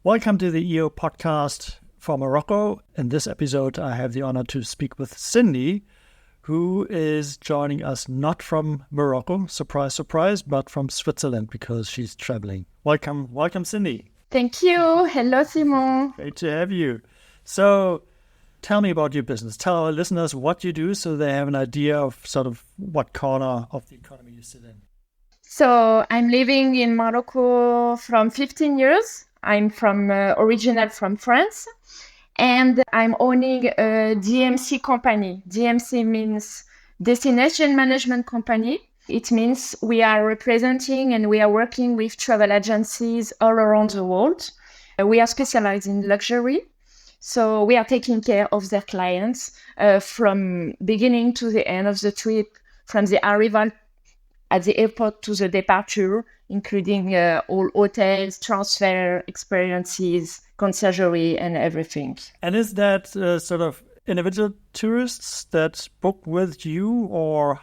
Welcome to the EO podcast for Morocco. In this episode, I have the honor to speak with Cyndie, who is joining us not from Morocco, surprise, surprise, but from Switzerland because she's traveling. Welcome, Cyndie. Thank you. Hello, Simon. Great to have you. So tell me about your business. Tell our listeners what you do so they have an idea of sort of what corner of the economy you sit in. So I'm living in Morocco from 15 years. I'm original from France, and I'm owning a DMC company. DMC means Destination Management Company. It means we are representing and we are working with travel agencies all around the world. We are specialized in luxury. So we are taking care of their clients from beginning to the end of the trip, from the arrival at the airport to the departure, including all hotels, transfer experiences, conciergerie, and everything. And is that sort of individual tourists that book with you, or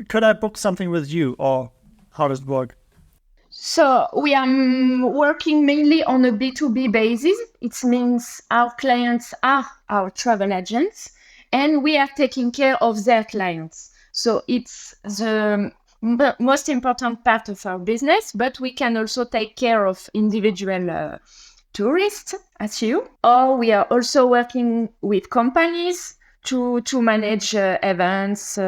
could I book something with you, or how does it work? So we are working mainly on a B2B basis. It means our clients are our travel agents, and we are taking care of their clients. So it's the most important part of our business, but we can also take care of individual tourists as you, or we are also working with companies to manage events,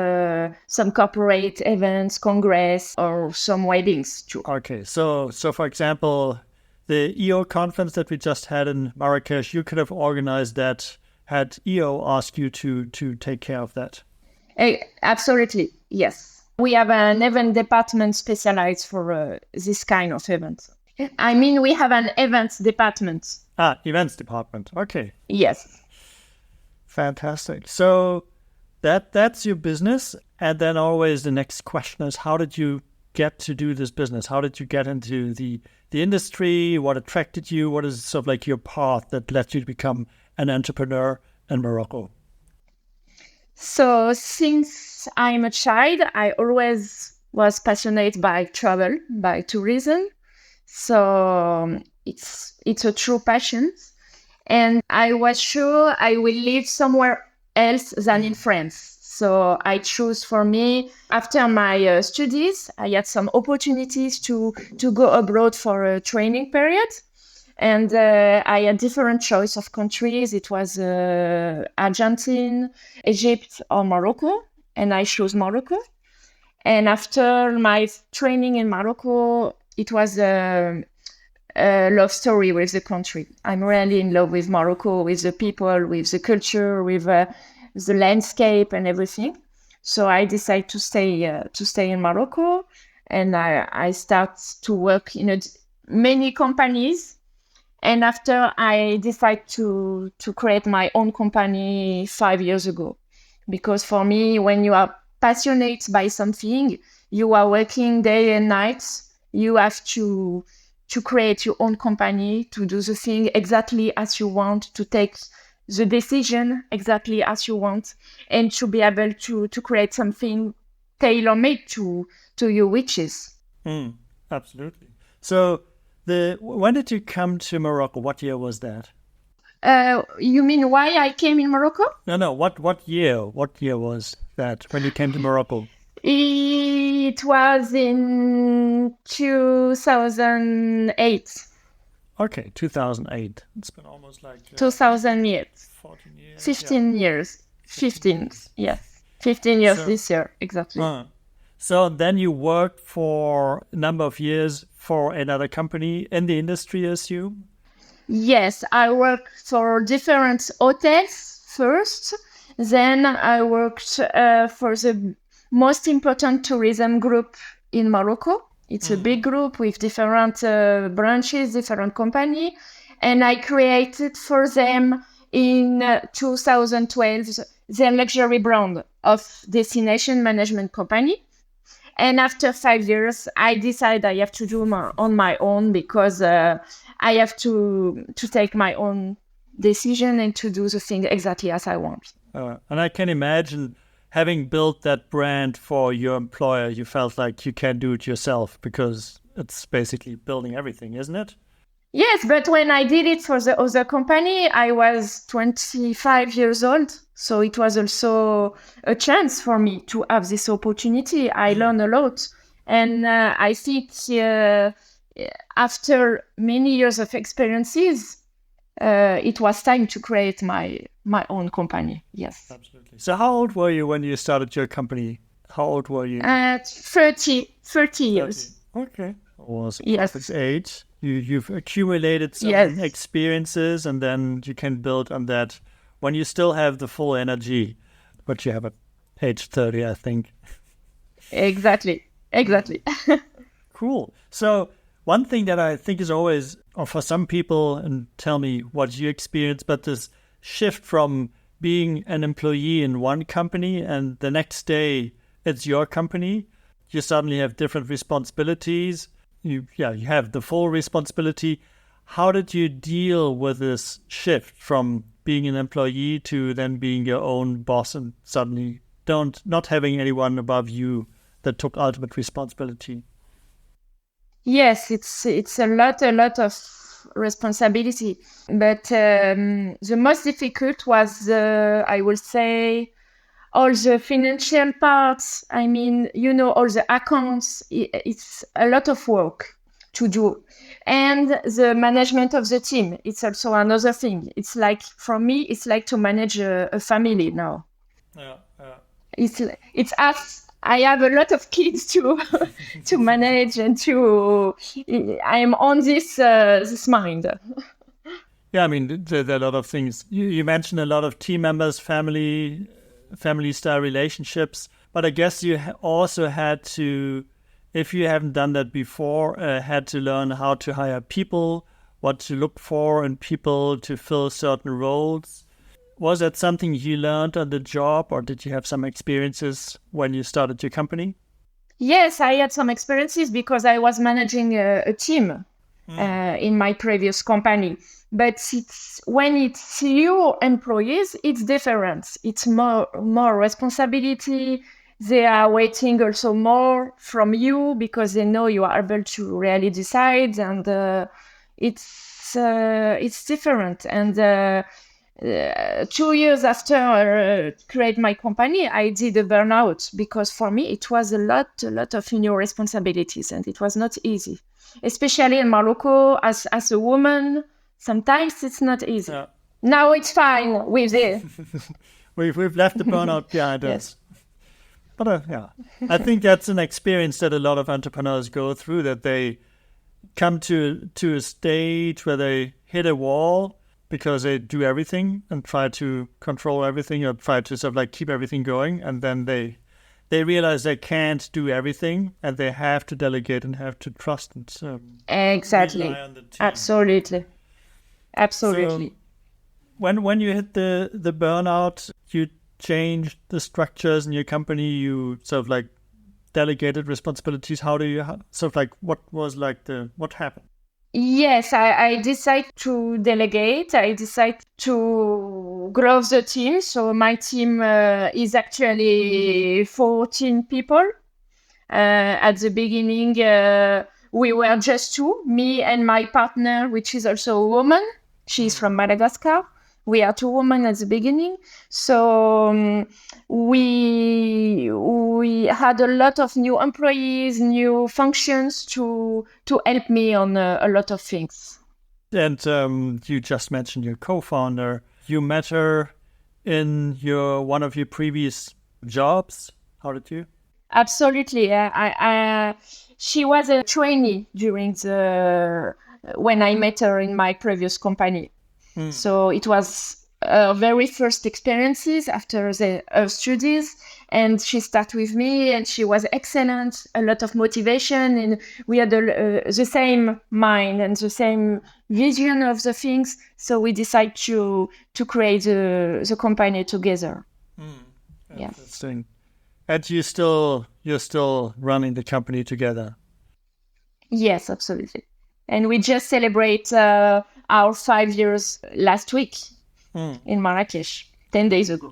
some corporate events, congress, or some weddings too. Okay, so for example, the EO conference that we just had in Marrakesh, you could have organized that had EO asked you to take care of that. Absolutely, yes. We have an event department specialized for this kind of events. I mean, we have an events department. Events department. Okay. Yes. Fantastic. So that's your business. And then always the next question is, how did you get to do this business? How did you get into the industry? What attracted you? What is sort of like your path that led you to become an entrepreneur in Morocco? So since I'm a child, I always was passionate by travel, by tourism. So it's a true passion. And I was sure I will live somewhere else than in France. So I chose for me, after my studies, I had some opportunities to go abroad for a training period. And I had different choice of countries. It was Argentina, Egypt, or Morocco. And I chose Morocco. And after my training in Morocco, it was a love story with the country. I'm really in love with Morocco, with the people, with the culture, with the landscape and everything. So I decided to stay in Morocco. And I start to work in many companies. And after I decided to create my own company 5 years ago, because for me, when you are passionate by something, you are working day and night. You have to create your own company, to do the thing exactly as you want, to take the decision exactly as you want, and to be able to create something tailor-made to your wishes. Absolutely. So when did you come to Morocco? What year was that? You mean why I came in Morocco? No. What year? What year was that when you came to Morocco? It was in 2008. Okay, 2008. It's been almost like 2000 years. 14 years. 15 years. 15. Yes. 15 years this year, exactly. So then you worked for a number of years for another company in the industry, I assume? Yes, I worked for different hotels first. Then I worked for the most important tourism group in Morocco. It's a big group with different branches, different company. And I created for them in 2012 their luxury brand of Destination Management Company. And after 5 years, I decided I have to do on my own because I have to take my own decision and to do the thing exactly as I want. And I can imagine having built that brand for your employer, you felt like you can do it yourself because it's basically building everything, isn't it? Yes, but when I did it for the other company, I was 25 years old. So it was also a chance for me to have this opportunity. I learned a lot. And I think after many years of experiences, it was time to create my own company. Yes. Absolutely. So how old were you when you started your company? How old were you? At 30 years. Okay. Was Yes. perfect age. You've accumulated some Yes. experiences, and then you can build on that when you still have the full energy, but you have at age 30, I think. Exactly. Cool. So one thing that I think is always, or for some people, and tell me what you experience, but this shift from being an employee in one company and the next day it's your company, you suddenly have different responsibilities. You have the full responsibility. How did you deal with this shift from being an employee to then being your own boss and suddenly not having anyone above you that took ultimate responsibility? Yes, it's a lot of responsibility. But the most difficult was, I will say, all the financial parts. I mean, all the accounts. It's a lot of work to do, and the management of the team. It's also another thing. It's like, for me, it's like to manage a family now. Yeah. It's us. I have a lot of kids to to manage, and I am on this mind. Yeah, I mean, there are a lot of things. You mentioned a lot of team members, family style relationships, but I guess you also had to, if you haven't done that before, had to learn how to hire people, what to look for in people to fill certain roles. Was that something you learned on the job, or did you have some experiences when you started your company? Yes, I had some experiences because I was managing a team in my previous company. But when it's your employees, it's different. It's more responsibility. They are waiting also more from you because they know you are able to really decide, and it's different. And 2 years after create my company, I did a burnout because for me it was a lot of new responsibilities, and it was not easy, especially in Morocco as a woman. Sometimes it's not easy. Yeah. Now it's fine with it. We've left the burnout behind Yes. us. But I think that's an experience that a lot of entrepreneurs go through, that they come to a stage where they hit a wall because they do everything and try to control everything or try to sort of like keep everything going. And then they realize they can't do everything and they have to delegate and have to trust and Exactly. rely on the team. Absolutely. So when you hit the burnout, you changed the structures in your company, you sort of like delegated responsibilities. How do you sort of like, what was like what happened? Yes, I decided to delegate. I decided to grow the team. So my team is actually 14 people. At the beginning, we were just two, me and my partner, which is also a woman. She's from Madagascar. We are two women at the beginning. So we had a lot of new employees, new functions to help me on a lot of things. And you just mentioned your co-founder. You met her in one of your previous jobs. How did you? Absolutely. She was a trainee during when I met her in my previous company. So it was her very first experiences after her studies, and she started with me, and she was excellent, a lot of motivation, and we had the same mind and the same vision of the things. So we decided to create the company together. Interesting. And you're still running the company together. Yes, absolutely. And we just celebrate our 5 years last week in Marrakesh, 10 days ago.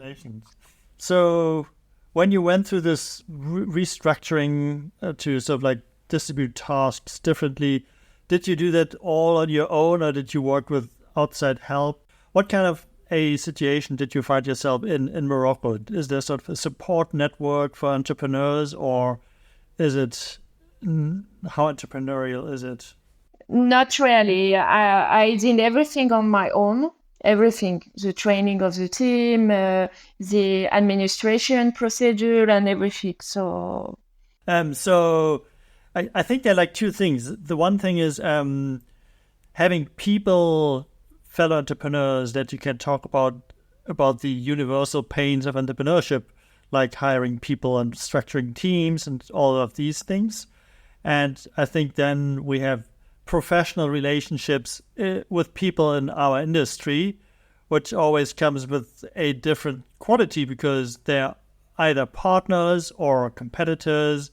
So when you went through this restructuring to sort of like distribute tasks differently, did you do that all on your own, or did you work with outside help? What kind of a situation did you find yourself in Morocco? Is there sort of a support network for entrepreneurs, or is it, how entrepreneurial is it? Not really. I did everything on my own. Everything, the training of the team, the administration procedure, and everything. So I think there are like two things. The one thing is having people, fellow entrepreneurs, that you can talk about the universal pains of entrepreneurship, like hiring people and structuring teams and all of these things. And I think then we have professional relationships with people in our industry, which always comes with a different quality because they're either partners or competitors,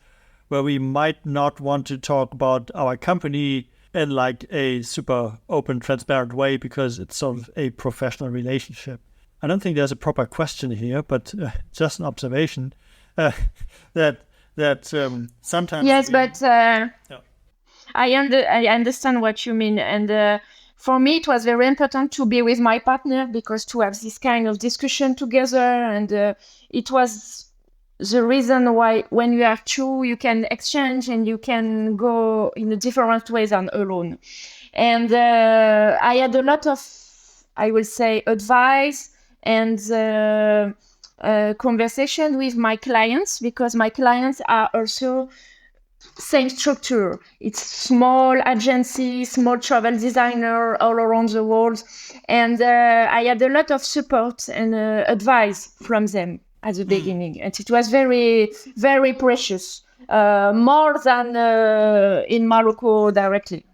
where we might not want to talk about our company in like a super open, transparent way because it's sort of a professional relationship. I don't think there's a proper question here, but just an observation that sometimes. Yes, but I understand what you mean, and for me it was very important to be with my partner because to have this kind of discussion together, and it was the reason why when you have two, you can exchange and you can go in a different ways than alone. And I had a lot of, I will say, advice and conversation with my clients because my clients are also same structure. It's small agency, small travel designer all around the world. And I had a lot of support and advice from them at the beginning. And it was very, very precious, more than in Morocco directly.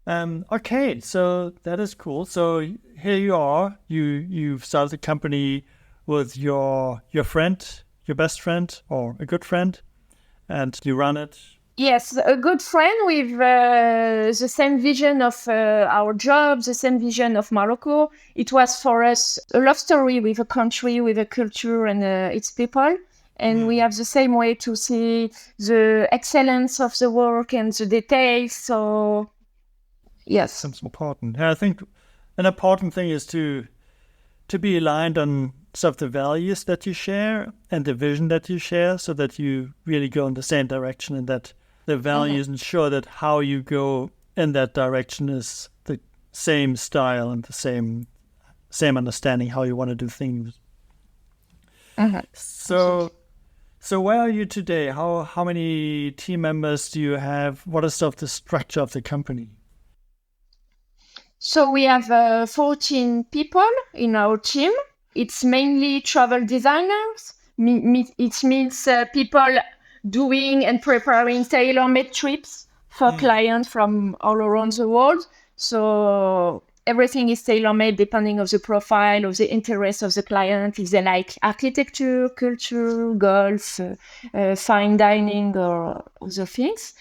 Okay, so that is cool. So here you are. You've started a company with your friend, your best friend, or a good friend, and you run it. Yes, a good friend with the same vision of our job, the same vision of Morocco. It was for us a love story with a country, with a culture and its people. And we have the same way to see the excellence of the work and the details. So, yes. That's important. I think an important thing is to be aligned on some of the values that you share and the vision that you share so that you really go in the same direction and that the values ensure that how you go in that direction is the same style and the same understanding how you want to do things. So where are you today? How many team members do you have? What is sort of the structure of the company? So we have 14 people in our team. It's mainly travel designers. It means people doing and preparing tailor-made trips for clients from all around the world. So everything is tailor-made depending on the profile, of the interest of the client, if they like architecture, culture, golf, fine dining, or other things.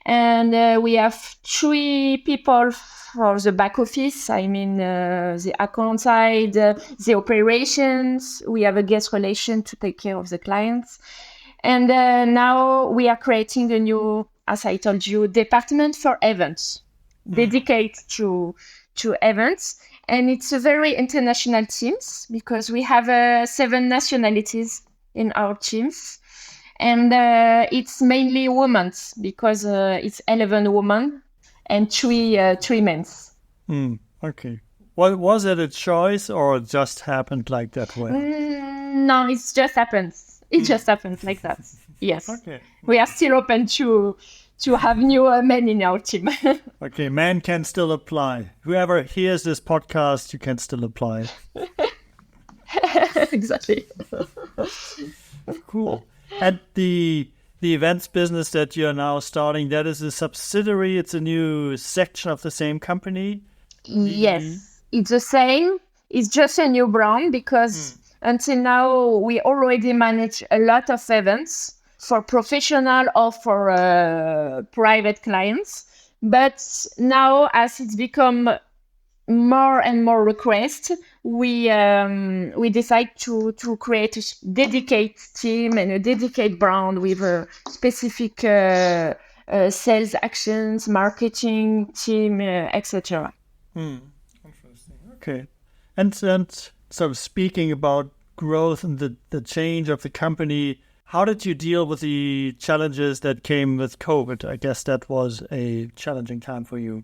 And we have 3 people for the back office. I mean, the account side, the operations. We have a guest relation to take care of the clients. And now we are creating a new, as I told you, department for events, dedicated to events. And it's a very international teams because we have 7 nationalities in our teams. And it's mainly women because it's 11 women and 3 men. Okay. Well, was it a choice or it just happened like that way? No, it just happens. It just happens like that. Yes. Okay. We are still open to have new men in our team. Okay, men can still apply. Whoever hears this podcast, you can still apply. Exactly. Cool. And the events business that you're now starting, that is a subsidiary. It's a new section of the same company. Yes, it's the same. It's just a new brand because until now we already manage a lot of events for professional or for private clients. But now, as it's become more and more requests, we decide to create a dedicated team and a dedicated brand with a specific sales actions, marketing team, etc. Interesting. Okay. And so speaking about growth and the change of the company, how did you deal with the challenges that came with COVID? I guess that was a challenging time for you.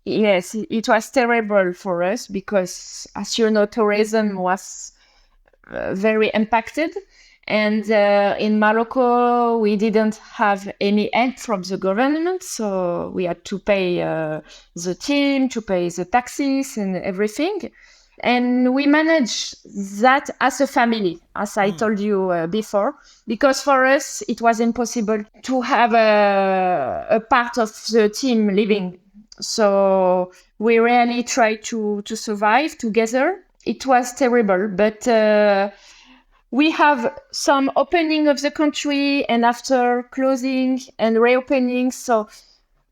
Yes, it was terrible for us because, as you know, tourism was very impacted. And in Morocco, we didn't have any help from the government. So we had to pay the team, to pay the taxes and everything. And we managed that as a family, as I told you before, because for us, it was impossible to have a part of the team living. So we really tried to survive together. It was terrible, but we have some opening of the country and after closing and reopening. So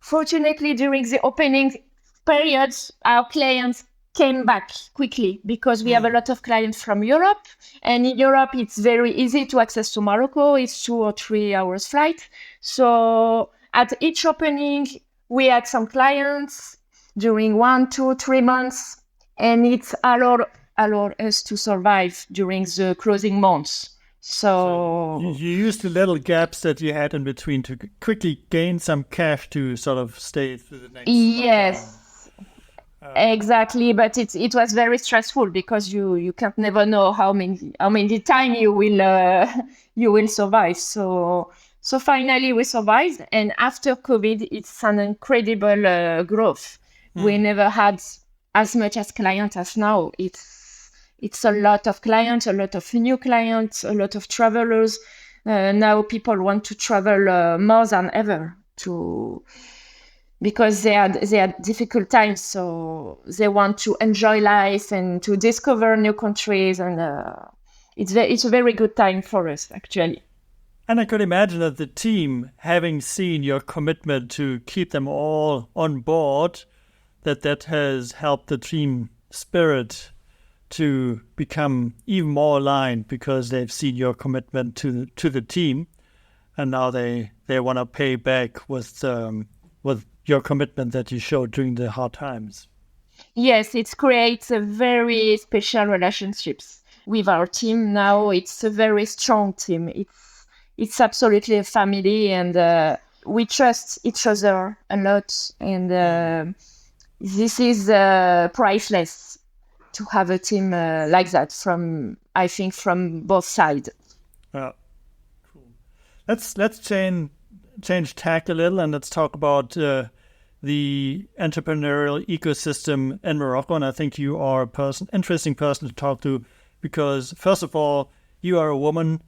fortunately, during the opening periods, our clients came back quickly because we have a lot of clients from Europe. And in Europe, it's very easy to access to Morocco. It's 2 or 3 hours flight. So at each opening, we had some clients during 1, 2, 3 months. And it's allowed us to survive during the closing months. So you used the little gaps that you had in between to quickly gain some cash to sort of stay through the next. Yes. Exactly, but it was very stressful because you can't never know how many time you will survive. So finally we survived, and after COVID, it's an incredible growth. We never had as much as clients as now. It's a lot of clients, a lot of new clients, a lot of travelers. Now people want to travel more than ever because they had difficult times, so they want to enjoy life and to discover new countries, and it's a very good time for us actually. And I could imagine that the team, having seen your commitment to keep them all on board, that has helped the team spirit to become even more aligned because they've seen your commitment to the team, and now they want to pay back with your commitment that you showed during the hard times. Yes, it creates a very special relationships with our team. Now it's a very strong team. It's absolutely a family, and we trust each other a lot. And this is priceless to have a team like that from both sides. Cool. Let's change tack a little, and let's talk about the entrepreneurial ecosystem in Morocco. And I think you are interesting person to talk to, because first of all, you are a woman,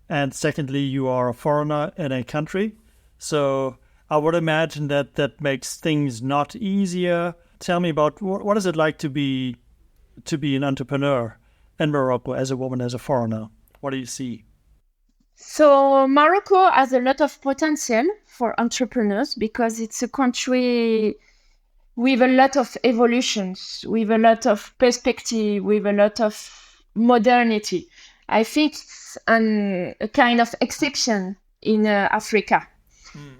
and secondly, you are a foreigner in a country. So I would imagine that makes things not easier. Tell me about what is it like to be an entrepreneur in Morocco as a woman, as a foreigner? What do you see? So Morocco has a lot of potential for entrepreneurs because it's a country with a lot of evolutions, with a lot of perspective, with a lot of modernity. I think it's a kind of exception in Africa.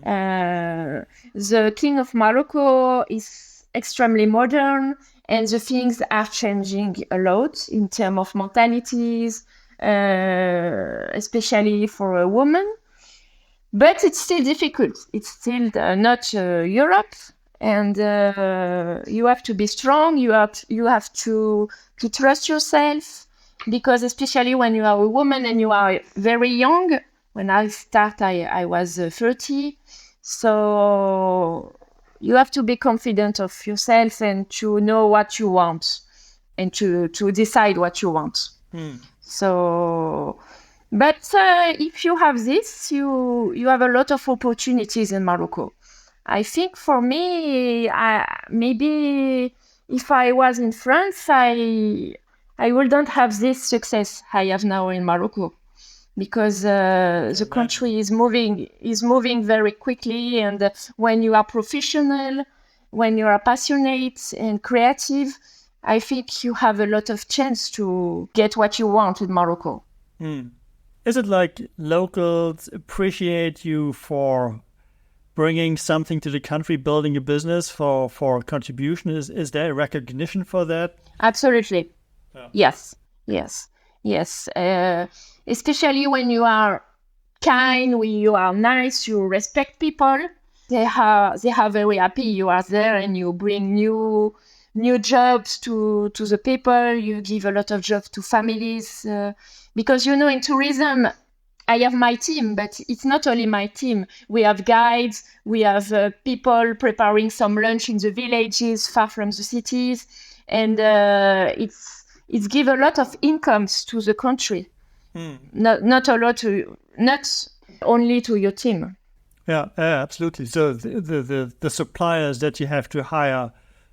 The King of Morocco is extremely modern, and the things are changing a lot in terms of mentalities, especially for a woman. But it's still difficult. It's still not Europe, and you have to be strong. You have to trust yourself, because especially when you are a woman and you are very young. When I start, I was 30, so you have to be confident of yourself and to know what you want and to decide what you want. So, but if you have this, you have a lot of opportunities in Morocco. I think for me, maybe if I was in France, I wouldn't have this success I have now in Morocco, because the country is moving very quickly, and when you are professional, when you are passionate and creative, I think you have a lot of chance to get what you want in Morocco. Is it like locals appreciate you for bringing something to the country, building a business for a contribution? Is there a recognition for that? Absolutely. Yeah. Yes. Especially when you are kind, when you are nice, you respect people. They are very happy you are there, and you bring new jobs to the people. You give a lot of jobs to families because in tourism, I have my team, but it's not only my team. We have guides, we have people preparing some lunch in the villages far from the cities, and it's give a lot of incomes to the country. Not only to your team. Yeah, absolutely. So the suppliers that you have to hire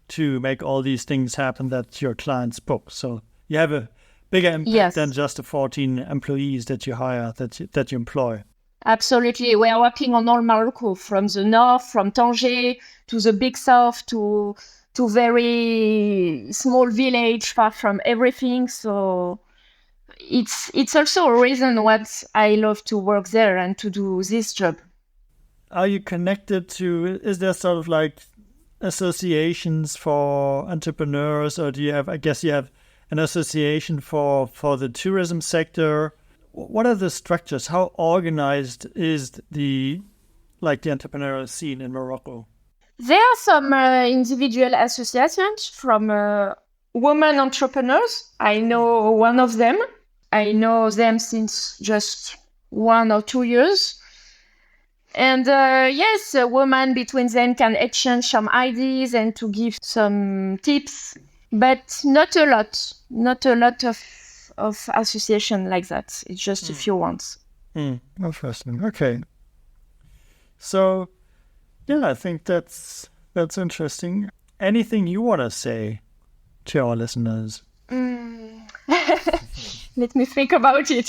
to make all these things happen that your clients book. So you have a bigger impact than just the 14 employees that you hire, that you employ. Absolutely. We are working on all Morocco, from the north, from Tanger to the big south, to very small village far from everything. So it's also a reason what I love to work there and to do this job. Are you connected to, is there sort of like associations for entrepreneurs, or do you have, I guess you have an association for the tourism sector? What are the structures? How organized is the entrepreneurial scene in Morocco? There are some individual associations from women entrepreneurs. I know one of them. I know them since just 1 or 2 years. And yes, women between them can exchange some ideas and to give some tips, but not a lot of association like that. It's just a few ones. Interesting. Okay. So, yeah, I think that's interesting. Anything you want to say to our listeners? Let me think about it.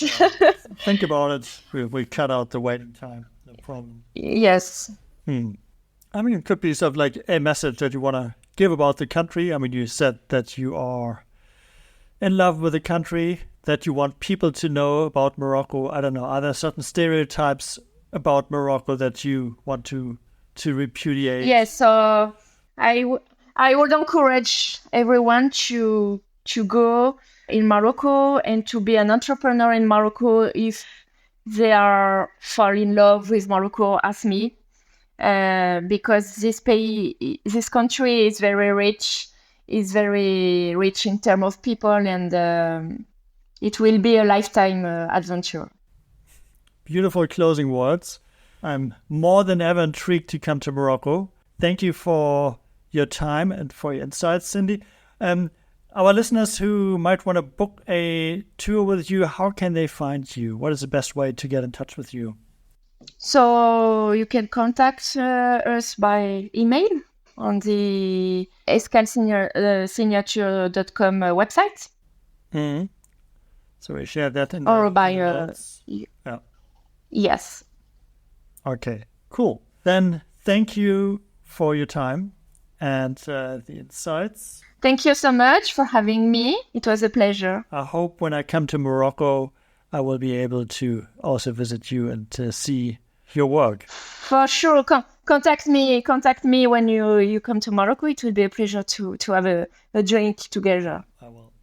Think about it. We cut out the waiting time. No problem. Yes. I mean, it could be sort of like a message that you want to give about the country. I mean, you said that you are in love with the country, that you want people to know about Morocco. I don't know. Are there certain stereotypes about Morocco that you want to repudiate? Yes. So I would encourage everyone to go in Morocco and to be an entrepreneur in Morocco if they are fall in love with Morocco as me, because this country is very rich in terms of people, and it will be a lifetime adventure. Beautiful closing words. I'm more than ever intrigued to come to Morocco. Thank you for your time and for your insights, Cyndie. Our listeners who might want to book a tour with you, how can they find you? What is the best way to get in touch with you? So you can contact us by email on the escalsignature.com website. Mm-hmm. So we share that in or by yeah. Yes. Okay, cool. Then thank you for your time and the insights. Thank you so much for having me. It was a pleasure. I hope when I come to Morocco, I will be able to also visit you and to see your work. For sure. Contact me when you come to Morocco. It will be a pleasure to have a drink together. I will.